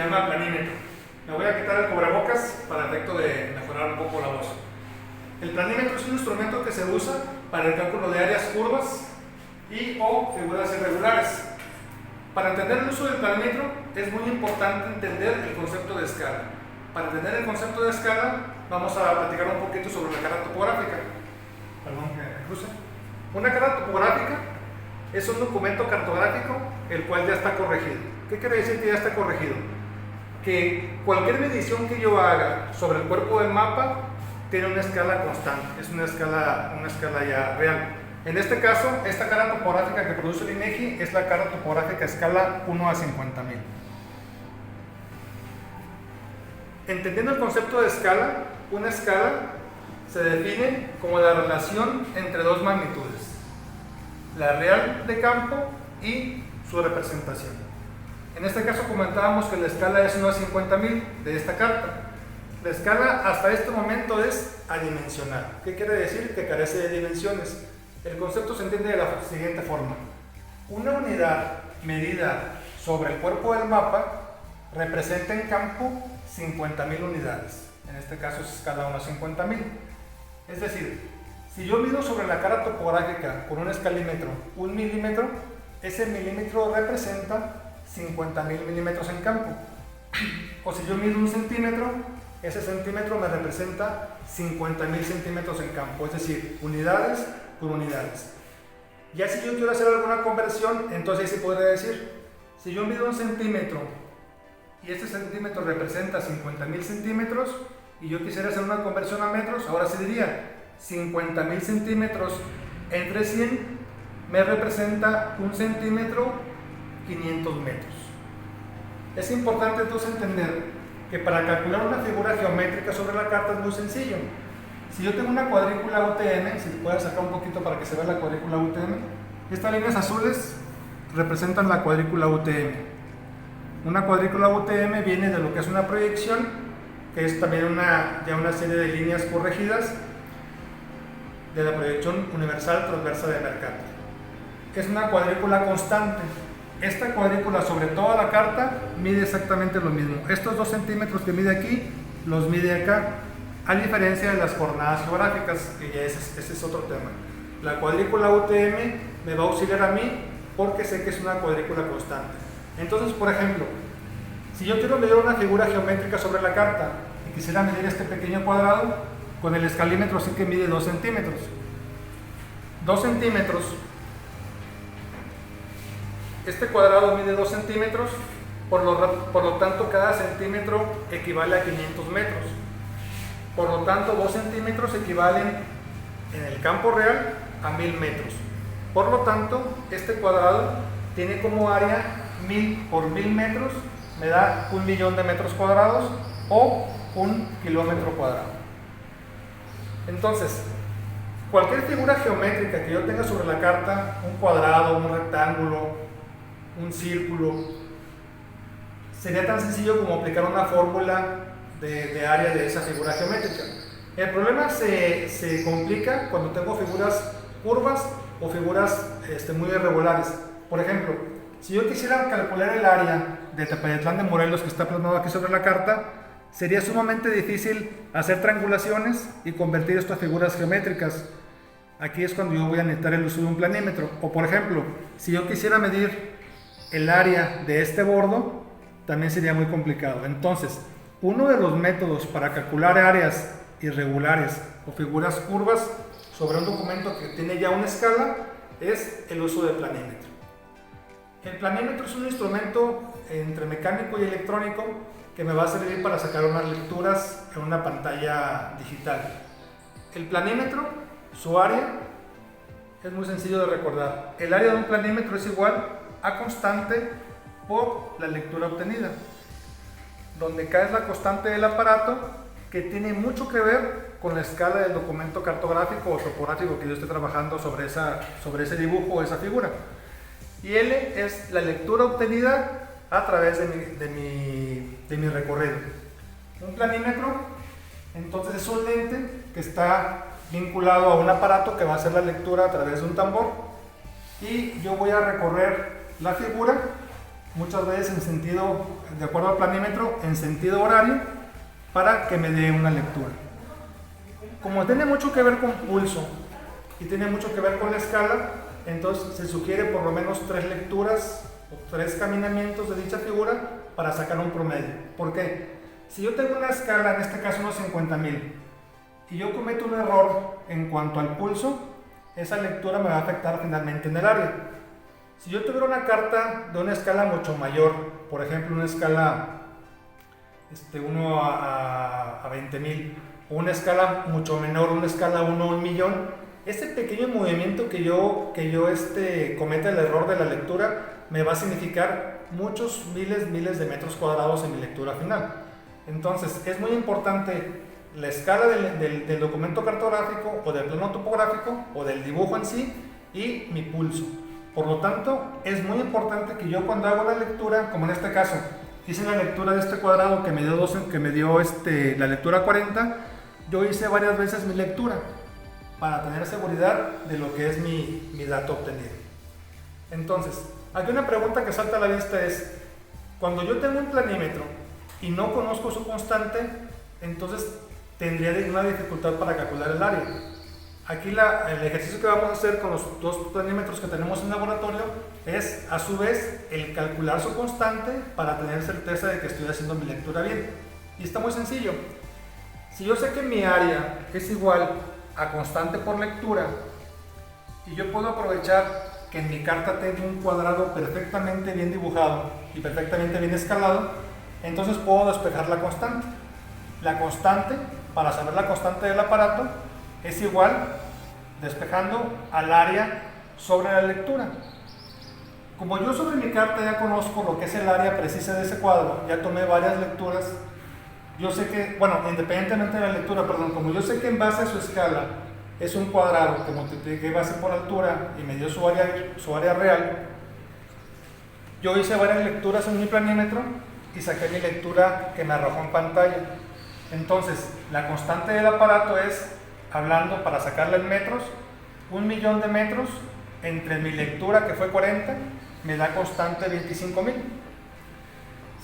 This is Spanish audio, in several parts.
llama planímetro. Me voy a quitar el cubrebocas para efecto de mejorar un poco la voz. El planímetro es un instrumento que se usa para el cálculo de áreas curvas y o figuras irregulares. Para entender el uso del planímetro es muy importante entender el concepto de escala. Para entender el concepto de escala vamos a platicar un poquito sobre la cara topográfica. Perdón que me cruce. Una cara topográfica es un documento cartográfico el cual ya está corregido. ¿Qué quiere decir que ya está corregido? Que cualquier medición que yo haga sobre el cuerpo del mapa tiene una escala constante, es una escala ya real. En este caso, esta cara topográfica que produce el INEGI es la cara topográfica a escala 1 a 50,000. Entendiendo el concepto de escala, una escala se define como la relación entre dos magnitudes, la real de campo y su representación. En este caso comentábamos que la escala es 1 a 50,000 de esta carta. La escala hasta este momento es adimensional. ¿Qué quiere decir? Que carece de dimensiones. El concepto se entiende de la siguiente forma. Una unidad medida sobre el cuerpo del mapa representa en campo 50,000 unidades. En este caso es escala 1 a 50,000. Es decir, si yo mido sobre la cara topográfica con un escalímetro 1 milímetro, ese milímetro representa 50,000 milímetros en campo. O si yo mido 1 centímetro, ese centímetro me representa 50,000 centímetros en campo, es decir, unidades por unidades. Ya si yo quiero hacer alguna conversión, entonces ahí se podría decir, si yo mido 1 centímetro y este centímetro representa 50,000 centímetros y yo quisiera hacer una conversión a metros, ahora sí diría 50,000 centímetros entre 100 me representa 1 centímetro 500 metros. Es importante entonces entender que para calcular una figura geométrica sobre la carta es muy sencillo. Si yo tengo una cuadrícula UTM, si puedes sacar un poquito para que se vea la cuadrícula UTM, estas líneas azules representan la cuadrícula UTM. Una cuadrícula UTM viene de lo que es una proyección, que es también ya una serie de líneas corregidas de la proyección universal transversa de Mercator. Es una cuadrícula constante. Esta cuadrícula sobre toda la carta mide exactamente lo mismo. Estos 2 centímetros que mide aquí, los mide acá, a diferencia de las coordenadas geográficas, que ya ese es otro tema. La cuadrícula UTM me va a auxiliar a mí porque sé que es una cuadrícula constante. Entonces, por ejemplo, si yo quiero medir una figura geométrica sobre la carta y quisiera medir este pequeño cuadrado, con el escalímetro sí que mide 2 centímetros. 2 centímetros. Este cuadrado mide 2 centímetros, por lo tanto cada centímetro equivale a 500 metros. Por lo tanto 2 centímetros equivalen en el campo real a 1000 metros. Por lo tanto este cuadrado tiene como área 1000 por 1000 metros, me da 1.000.000 de metros cuadrados o 1 kilómetro cuadrado. Entonces, cualquier figura geométrica que yo tenga sobre la carta, un cuadrado, un rectángulo, un círculo, sería tan sencillo como aplicar una fórmula de área de esa figura geométrica. El problema se complica cuando tengo figuras curvas o figuras muy irregulares. Por ejemplo, si yo quisiera calcular el área de Tepatitlán de Morelos que está plasmado aquí sobre la carta, sería sumamente difícil hacer triangulaciones y convertir esto a figuras geométricas. Aquí es cuando yo voy a necesitar el uso de un planímetro. O por ejemplo, si yo quisiera medir el área de este bordo, también sería muy complicado. Entonces, uno de los métodos para calcular áreas irregulares o figuras curvas sobre un documento que tiene ya una escala es el uso del planímetro. El planímetro es un instrumento entre mecánico y electrónico que me va a servir para sacar unas lecturas en una pantalla digital. El planímetro, su área, es muy sencillo de recordar. El área de un planímetro es igual a constante por la lectura obtenida, donde K es la constante del aparato, que tiene mucho que ver con la escala del documento cartográfico o topográfico que yo esté trabajando sobre ese dibujo o esa figura. Y L es la lectura obtenida a través de mi recorrido. Un planímetro, entonces, es un lente que está vinculado a un aparato que va a hacer la lectura a través de un tambor, y yo voy a recorrer la figura muchas veces en sentido de acuerdo al planímetro en sentido horario para que me dé una lectura. Como tiene mucho que ver con pulso y tiene mucho que ver con la escala, entonces se sugiere por lo menos 3 lecturas o 3 caminamientos de dicha figura para sacar un promedio. ¿Por qué? Si yo tengo una escala, en este caso unos 50,000, y yo cometo un error en cuanto al pulso, esa lectura me va a afectar finalmente en el área. Si yo tuviera una carta de una escala mucho mayor, por ejemplo una escala 1 a 20,000, o una escala mucho menor, una escala 1 a 1,000,000, ese pequeño movimiento que yo cometa el error de la lectura me va a significar muchos miles de metros cuadrados en mi lectura final. Entonces es muy importante la escala del documento cartográfico o del plano topográfico o del dibujo en sí y mi pulso. Por lo tanto, es muy importante que yo cuando hago la lectura, como en este caso, hice la lectura de este cuadrado que me dio la lectura 40, yo hice varias veces mi lectura para tener seguridad de lo que es mi dato obtenido. Entonces, aquí una pregunta que salta a la vista es, cuando yo tengo un planímetro y no conozco su constante, entonces tendría una dificultad para calcular el área. Aquí el ejercicio que vamos a hacer con los 2 planímetros que tenemos en laboratorio es, a su vez, el calcular su constante para tener certeza de que estoy haciendo mi lectura bien. Y está muy sencillo. Si yo sé que mi área es igual a constante por lectura y yo puedo aprovechar que en mi carta tengo un cuadrado perfectamente bien dibujado y perfectamente bien escalado, entonces puedo despejar la constante. La constante, para saber la constante del aparato, es igual despejando al área sobre la lectura. Como yo sobre mi carta ya conozco lo que es el área precisa de ese cuadro, ya tomé varias lecturas, yo sé que, independientemente de la lectura, como yo sé que en base a su escala es un cuadrado que multipliqué base por altura y me dio su área real, yo hice varias lecturas en mi planímetro y saqué mi lectura que me arrojó en pantalla. Entonces, la constante del aparato es, hablando para sacarla en metros, 1,000,000 de metros entre mi lectura, que fue 40, me da constante 25,000.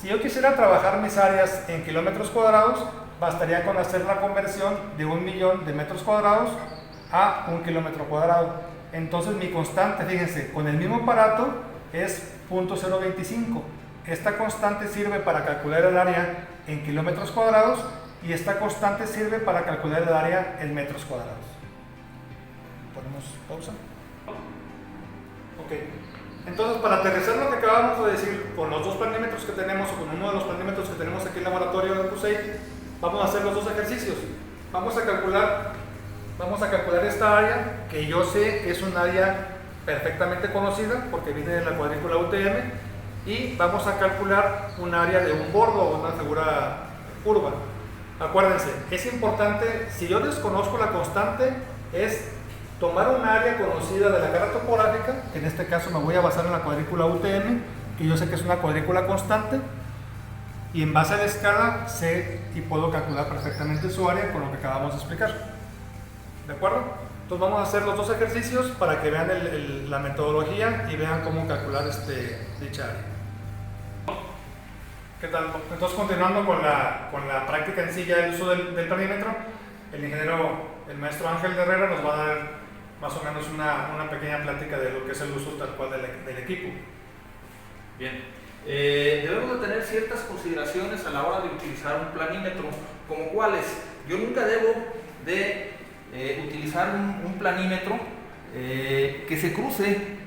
Si yo quisiera trabajar mis áreas en kilómetros cuadrados, bastaría con hacer la conversión de 1,000,000 de metros cuadrados a 1 kilómetro cuadrado. Entonces mi constante, fíjense, con el mismo aparato es 0.025. Esta constante sirve para calcular el área en kilómetros cuadrados y esta constante sirve para calcular el área en metros cuadrados. ¿Ponemos pausa? Ok. Entonces, para aterrizar lo que acabamos de decir con los 2 planímetros que tenemos o con uno de los planímetros que tenemos aquí en el laboratorio de CUSEI, vamos a hacer los 2 ejercicios. Vamos a calcular esta área, que yo sé que es un área perfectamente conocida porque viene de la cuadrícula UTM, y vamos a calcular un área de un bordo o una figura curva. Acuérdense, es importante, si yo desconozco la constante, es tomar un área conocida de la carta topográfica, que en este caso me voy a basar en la cuadrícula UTM, que yo sé que es una cuadrícula constante, y en base a la escala sé y puedo calcular perfectamente su área con lo que acabamos de explicar. ¿De acuerdo? Entonces vamos a hacer los 2 ejercicios para que vean la metodología y vean cómo calcular dicha área. ¿Qué tal? Entonces, continuando con la práctica en sí, ya el uso del planímetro, el maestro Ángel Herrera nos va a dar más o menos una pequeña plática de lo que es el uso tal cual del equipo. Bien, debemos de tener ciertas consideraciones a la hora de utilizar un planímetro, como cuáles. Yo nunca debo de utilizar un planímetro que se cruce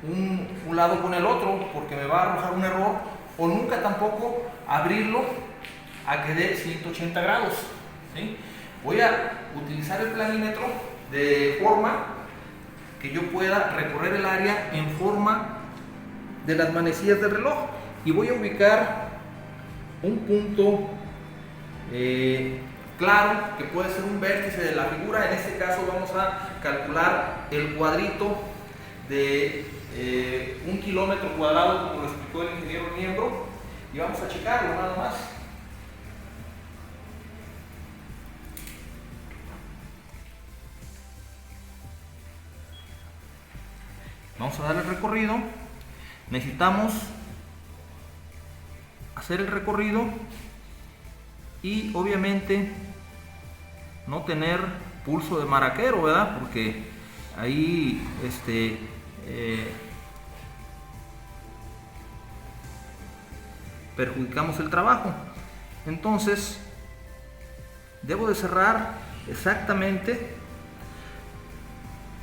un lado con el otro, porque me va a arrojar un error, o nunca tampoco abrirlo a que dé 180 grados, ¿sí? Voy a utilizar el planímetro de forma que yo pueda recorrer el área en forma de las manecillas del reloj, y voy a ubicar un punto claro, que puede ser un vértice de la figura. En este caso vamos a calcular el cuadrito de 1 kilómetro cuadrado, como lo explicó el ingeniero Miembro, y vamos a checarlo nada más. Vamos a darle el recorrido. Necesitamos hacer el recorrido y obviamente no tener pulso de maraquero, ¿verdad? Porque ahí perjudicamos el trabajo. Entonces debo de cerrar exactamente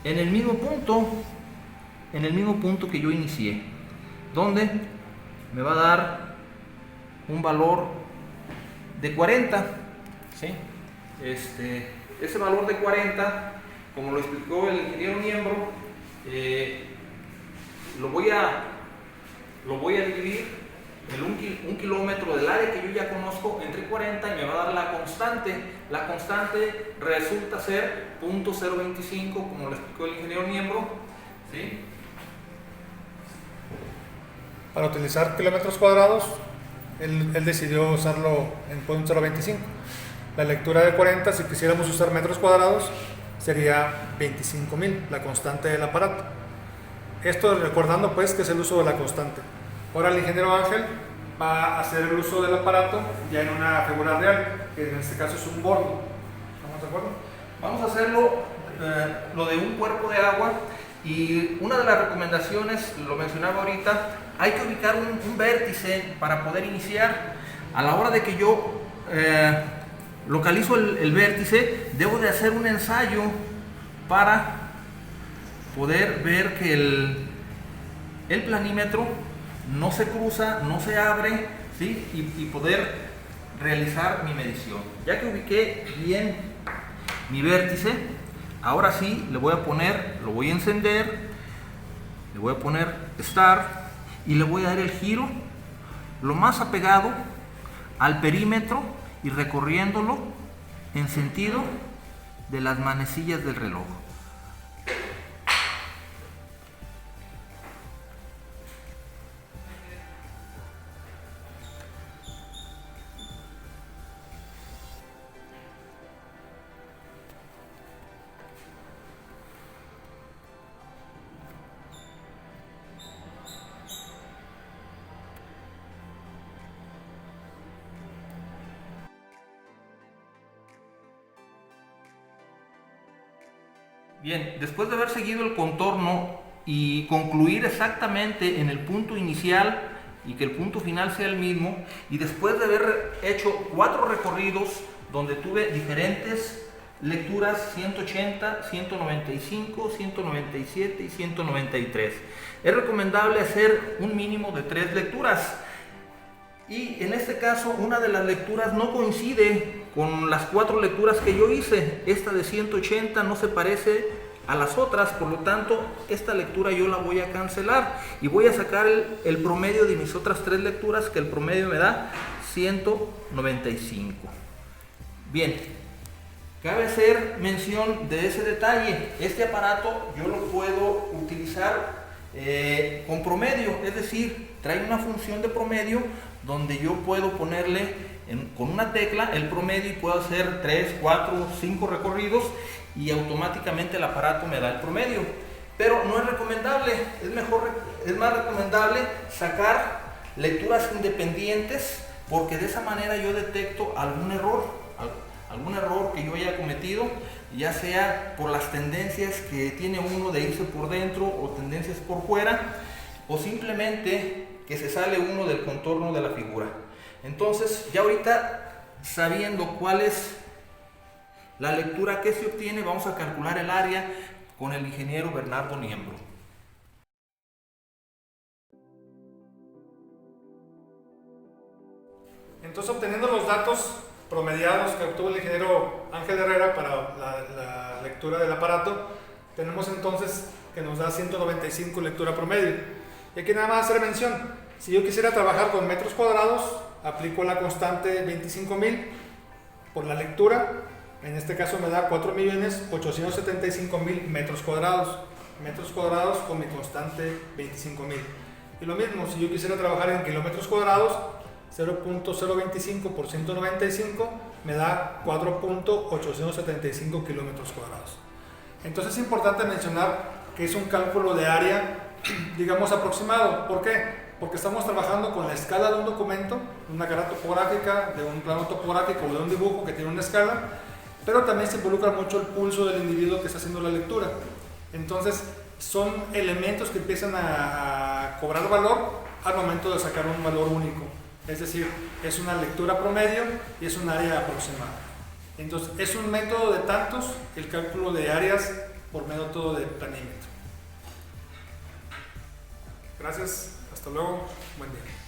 en el mismo punto que yo inicié, donde me va a dar un valor de 40, ¿sí? Ese valor de 40, como lo explicó el ingeniero Niembro, lo voy a dividir un kilómetro del área que yo ya conozco entre 40 y me va a dar la constante. La constante resulta ser 0.025, como lo explicó el ingeniero Niembro, ¿sí? Para utilizar kilómetros cuadrados, él decidió usarlo en 0.025. La lectura de 40, si quisiéramos usar metros cuadrados, sería 25.000, la constante del aparato. Esto recordando pues que es el uso de la constante. Ahora el ingeniero Ángel va a hacer el uso del aparato ya en una figura real, que en este caso es un bordo. ¿Estamos de acuerdo? Vamos a hacerlo lo de un cuerpo de agua, y una de las recomendaciones, lo mencionaba ahorita, hay que ubicar un vértice para poder iniciar. A la hora de que yo localizo el vértice, debo de hacer un ensayo para poder ver que el planímetro no se cruza, no se abre, ¿sí? y poder realizar mi medición. Ya que ubiqué bien mi vértice, ahora sí lo voy a encender, le voy a poner Start y le voy a dar el giro lo más apegado al perímetro y recorriéndolo en sentido de las manecillas del reloj. Bien, después de haber seguido el contorno y concluir exactamente en el punto inicial y que el punto final sea el mismo, y después de haber hecho 4 recorridos donde tuve diferentes lecturas, 180, 195, 197 y 193, es recomendable hacer un mínimo de 3 lecturas. Y en este caso una de las lecturas no coincide con las 4 lecturas que yo hice. Esta de 180 no se parece a las otras, por lo tanto esta lectura yo la voy a cancelar y voy a sacar el promedio de mis otras 3 lecturas, que el promedio me da 195. Bien, cabe hacer mención de ese detalle. Este aparato yo lo puedo utilizar con promedio, es decir, trae una función de promedio donde yo puedo ponerle con una tecla el promedio y puedo hacer 3, 4, 5 recorridos y automáticamente el aparato me da el promedio. Pero no es recomendable, es más recomendable sacar lecturas independientes, porque de esa manera yo detecto algún error que yo haya cometido, ya sea por las tendencias que tiene uno de irse por dentro o tendencias por fuera, o simplemente que se sale uno del contorno de la figura. Entonces, ya ahorita sabiendo cuál es la lectura que se obtiene, vamos a calcular el área con el ingeniero Bernardo Niembro. Entonces, obteniendo los datos promediados que obtuvo el ingeniero Ángel Herrera para la lectura del aparato, tenemos entonces que nos da 195 lectura promedio. Y aquí nada más hacer mención, si yo quisiera trabajar con metros cuadrados, aplico la constante 25.000 por la lectura. En este caso me da 4.875.000 metros cuadrados con mi constante 25.000. Y lo mismo, si yo quisiera trabajar en kilómetros cuadrados, 0.025 por 195 me da 4.875 kilómetros cuadrados. Entonces es importante mencionar que es un cálculo de área, digamos, aproximado. ¿Por qué? porque estamos trabajando con la escala de un documento, una cara topográfica, de un plano topográfico o de un dibujo que tiene una escala, pero también se involucra mucho el pulso del individuo que está haciendo la lectura. Entonces, son elementos que empiezan a cobrar valor al momento de sacar un valor único. Es decir, es una lectura promedio y es un área aproximada. Entonces, es un método de tantos, el cálculo de áreas por método de planímetro. Gracias, hasta luego, buen día.